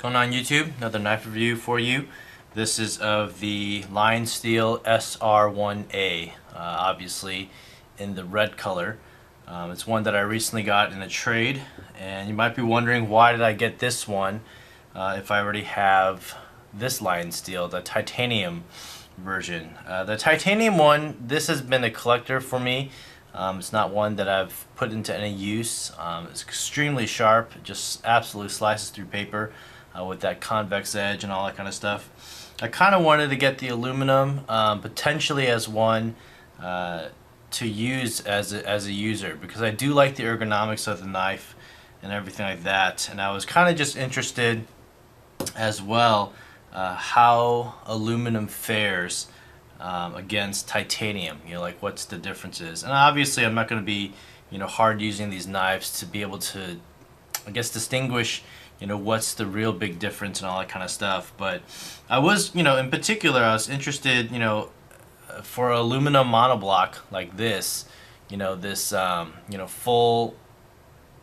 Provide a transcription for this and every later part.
Going on YouTube? Another knife review for you. This is of the Lionsteel SR-1a, obviously in the red color. It's one that I recently got in a trade, and you might be wondering, why did I get this one if I already have this Lionsteel, the titanium version. The titanium one, this has been a collector for me. It's not one that I've put into any use. It's extremely sharp, just absolutely slices through paper with that convex edge and all that kind of stuff. I kind of wanted to get the aluminum, potentially as one to use as a user, because I do like the ergonomics of the knife and everything like that. And I was kind of just interested as well how aluminum fares against titanium. You know, like what's the differences. And obviously I'm not going to be, hard using these knives to be able to, I guess, distinguish, what's the real big difference and all that kind of stuff. But I was, in particular, I was interested, for aluminum monoblock like this, this, full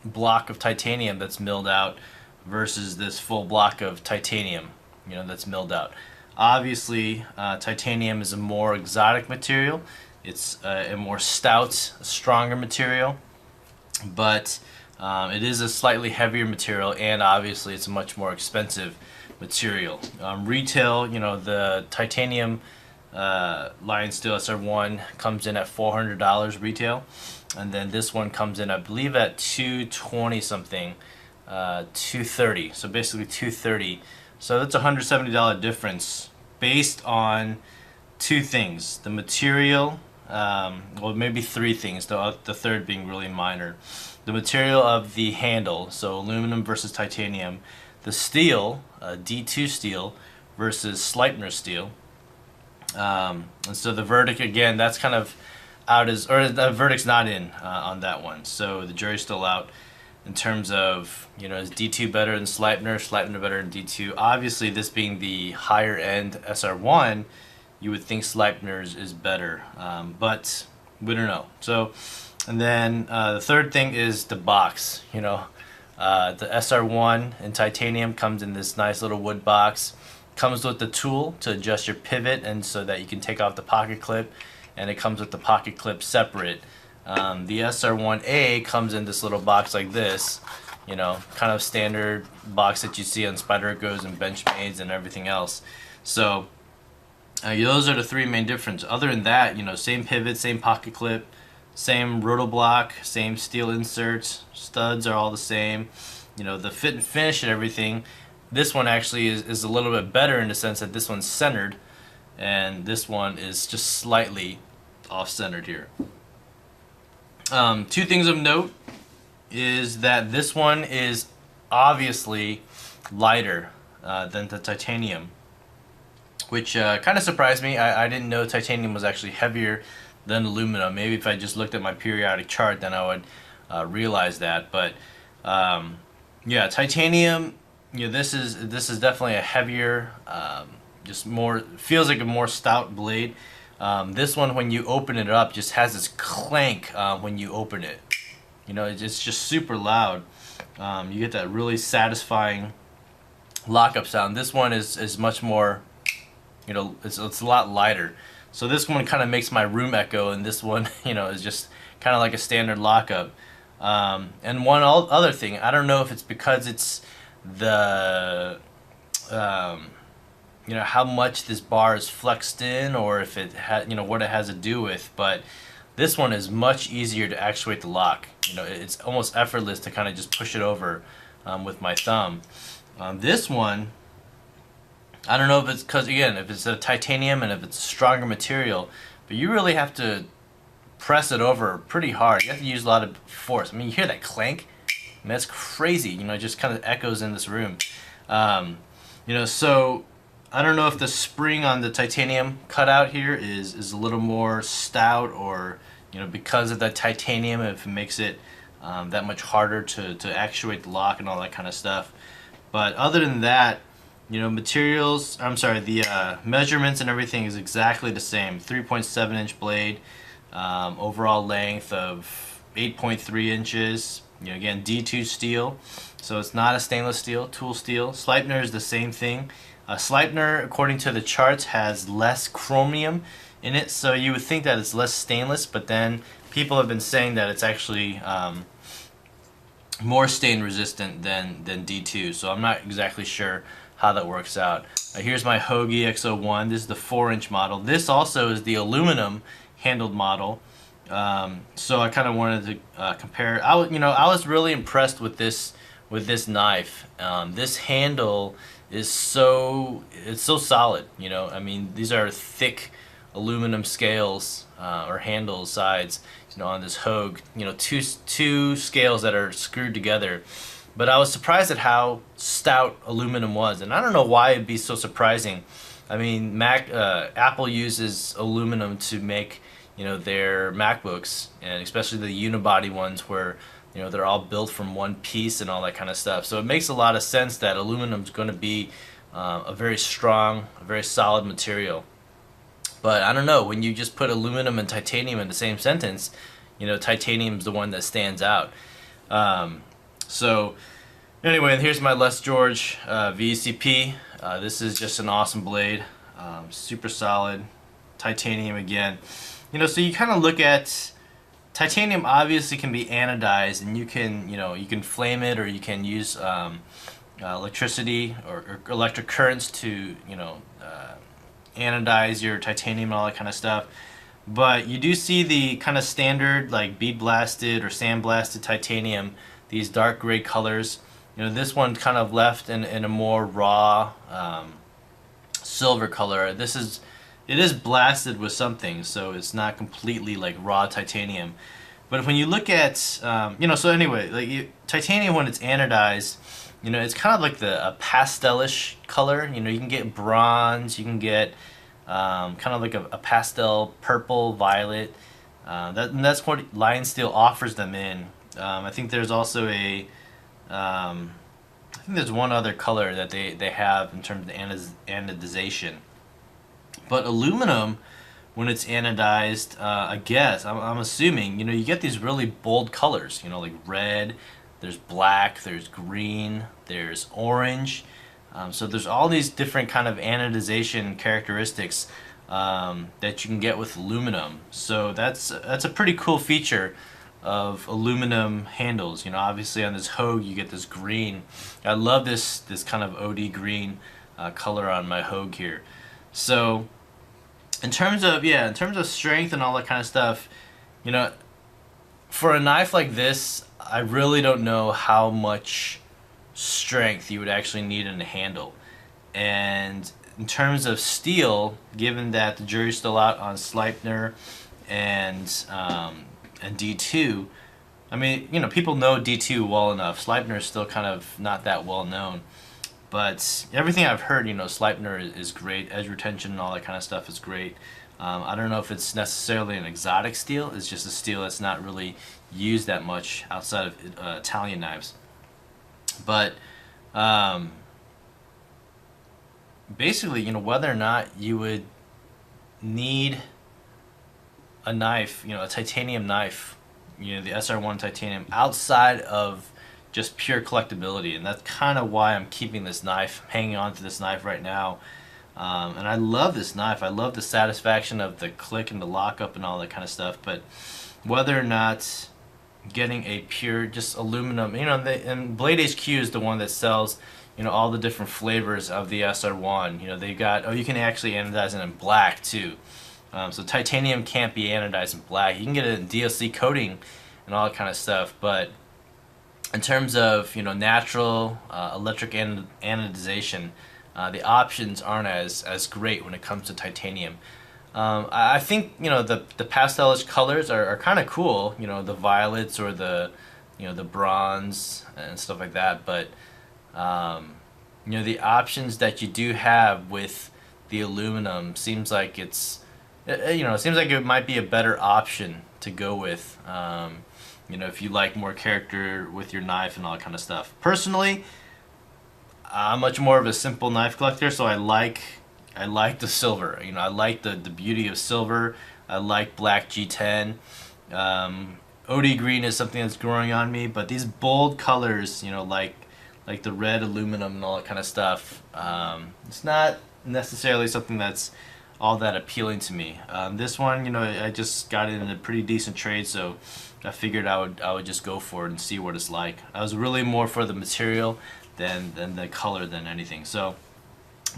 block of titanium that's milled out versus this full block of titanium, that's milled out. Obviously, titanium is a more exotic material. It's a more stout, stronger material, but it is a slightly heavier material, and obviously it's a much more expensive material. Retail, the titanium Lionsteel SR-1 comes in at $400 retail, and then this one comes in, I believe, at $220 something, $230. So basically $230. So that's a $170 difference based on two things: the material, well, maybe three things, the third being really minor. The material of the handle, so aluminum versus titanium. The steel, D2 steel versus Sleipner steel. And so the verdict, again, that's kind of out, or the verdict's not in on that one. So the jury's still out in terms of, is D2 better than Sleipner, Sleipner better than D2. Obviously, this being the higher end SR1, you would think Sleipner's is better, but we don't know. So, and then the third thing is the box. The SR1 in titanium comes in this nice little wood box. Comes with the tool to adjust your pivot, and so that you can take off the pocket clip, and it comes with the pocket clip separate. The SR-1a comes in this little box like this, kind of standard box that you see on Spyderco's and Benchmades and everything else. So those are the three main differences. Other than that, same pivot, same pocket clip, same rotoblock, same steel inserts, studs are all the same. The fit and finish and everything. This one actually is a little bit better in the sense that this one's centered, and this one is just slightly off-centered here. Two things of note is that this one is obviously lighter than the titanium, which kind of surprised me. I didn't know titanium was actually heavier than aluminum. Maybe if I just looked at my periodic chart, then I would realize that. But yeah, titanium, this is definitely a heavier, just more, feels like a more stout blade. This one, when you open it up, just has this clank when you open it. It's just super loud. You get that really satisfying lockup sound. This one is much more, it's a lot lighter. So this one kind of makes my room echo, and this one, is just kind of like a standard lockup. And one other thing, I don't know if it's because it's the how much this bar is flexed in, or if it what it has to do with, but this one is much easier to actuate the lock. It's almost effortless to kind of just push it over with my thumb. This one, I don't know if it's because, again, if it's a titanium and if it's a stronger material, but you really have to press it over pretty hard. You have to use a lot of force. I mean, you hear that clank? I mean, that's crazy. It just kind of echoes in this room. So I don't know if the spring on the titanium cutout here is a little more stout, or because of that titanium, if it makes it that much harder to actuate the lock and all that kind of stuff. But other than that, materials, the measurements and everything is exactly the same. 3.7 inch blade, overall length of 8.3 inches. Again, D2 steel, so it's not a stainless steel, tool steel. Sleipner is the same thing. Sleipner, according to the charts, has less chromium in it, so you would think that it's less stainless, but then people have been saying that it's actually more stain resistant than D2, so I'm not exactly sure how that works out. Here's my Hogue EX-01. This is the 4-inch model. This also is the aluminum handled model. So I kind of wanted to compare. I was really impressed with this knife. This handle is so solid. I mean, these are thick aluminum scales or handle sides. On this Hogue, two scales that are screwed together. But I was surprised at how stout aluminum was, and I don't know why it'd be so surprising. I mean, Apple uses aluminum to make their MacBooks, and especially the unibody ones where they're all built from one piece and all that kind of stuff. So it makes a lot of sense that aluminum is going to be a very strong, a very solid material. But I don't know, when you just put aluminum and titanium in the same sentence, titanium's the one that stands out. So anyway, and here's my Les George VCP. This is just an awesome blade, super solid, titanium again. So you kind of look at titanium. Obviously can be anodized, and you can flame it, or you can use electricity or electric currents to anodize your titanium and all that kind of stuff. But you do see the kind of standard like bead blasted or sand blasted titanium, these dark gray colors. This one kind of left in a more raw silver color. It is blasted with something, so it's not completely like raw titanium. But when you look at so anyway, like titanium, when it's anodized, it's kind of like a pastelish color. You can get bronze, you can get kind of like a pastel purple, violet. That's what Lionsteel offers them in. I think there's also I think there's one other color that they have in terms of anodization. But aluminum, when it's anodized, I guess, I'm assuming, you get these really bold colors, like red, there's black, there's green, there's orange. So there's all these different kind of anodization characteristics that you can get with aluminum. So that's a pretty cool feature of aluminum handles. Obviously on this Hogue you get this green. I love this kind of OD green color on my Hogue here. So in terms of strength and all that kind of stuff, for a knife like this, I really don't know how much strength you would actually need in a handle. And in terms of steel, given that the jury's still out on Sleipner and D2, I mean, people know D2 well enough. Sleipner is still kind of not that well known. But everything I've heard, Sleipner is great. Edge retention and all that kind of stuff is great. I don't know if it's necessarily an exotic steel. It's just a steel that's not really used that much outside of Italian knives. But basically, whether or not you would need a knife, a titanium knife, the SR-1 titanium, outside of just pure collectability. And that's kind of why I'm keeping this knife, hanging on to this knife right now. And I love this knife. I love the satisfaction of the click and the lockup and all that kind of stuff. But whether or not getting a pure just aluminum, and Blade HQ is the one that sells all the different flavors of the SR-1. They've got, you can actually anodize it in black too. So titanium can't be anodized in black. You can get it in DLC coating and all that kind of stuff. But in terms of natural electric anodization, the options aren't as great when it comes to titanium. I think the pastelish colors are kind of cool. The violets or the the bronze and stuff like that. But the options that you do have with the aluminum seems like it seems like it might be a better option to go with. If you like more character with your knife and all that kind of stuff. Personally, I'm much more of a simple knife collector, so I like the silver. I like the beauty of silver. I like black G10. OD green is something that's growing on me, but these bold colors, you know, like the red aluminum and all that kind of stuff, it's not necessarily something that's all that appealing to me. This one, you know, I just got it in a pretty decent trade, so I figured I would just go for it and see what it's like. I was really more for the material than the color than anything. So,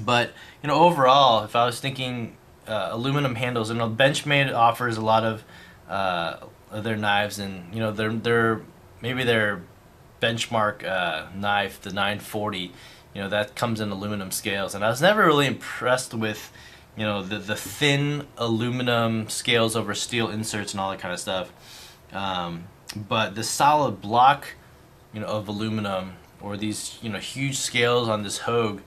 but you know, overall, if I was thinking aluminum handles, you know, Benchmade offers a lot of their knives, and you know, maybe their benchmark knife, the 940, you know, that comes in aluminum scales, and I was never really impressed with, you know, the thin aluminum scales over steel inserts and all that kind of stuff. But the solid block, you know, of aluminum, or these, you know, huge scales on this Hogue,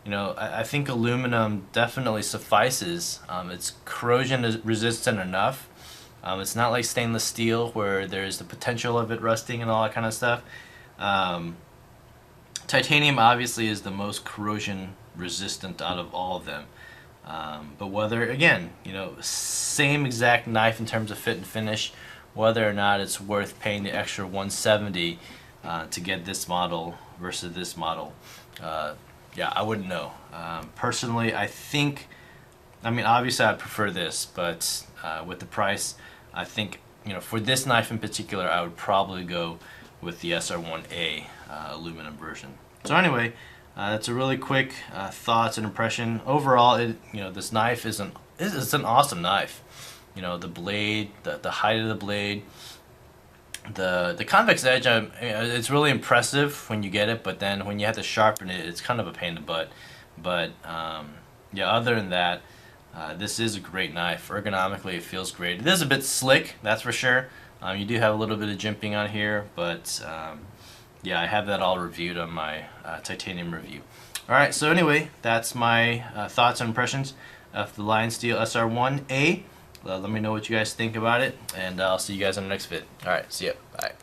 you know, I think aluminum definitely suffices. It's corrosion resistant enough. It's not like stainless steel where there's the potential of it rusting and all that kind of stuff. Titanium obviously is the most corrosion resistant out of all of them. But whether, again, you know, same exact knife in terms of fit and finish, whether or not it's worth paying the extra $170 to get this model versus this model, yeah, I wouldn't know. Personally, I think, I mean, obviously I'd prefer this, but with the price, I think, you know, for this knife in particular, I would probably go with the SR-1a aluminum version. So anyway, that's a really quick thoughts and impression. Overall, you know, this knife is an awesome knife. You know, the blade, the height of the blade, the convex edge, it's really impressive when you get it, but then when you have to sharpen it, it's kind of a pain in the butt. But yeah, other than that, this is a great knife. Ergonomically, it feels great. It is a bit slick, that's for sure. You do have a little bit of jimping on here, but yeah, I have that all reviewed on my titanium review. Alright, so anyway, that's my thoughts and impressions of the Lionsteel SR-1a. Let me know what you guys think about it, and I'll see you guys in the next vid. Alright, see ya. Bye.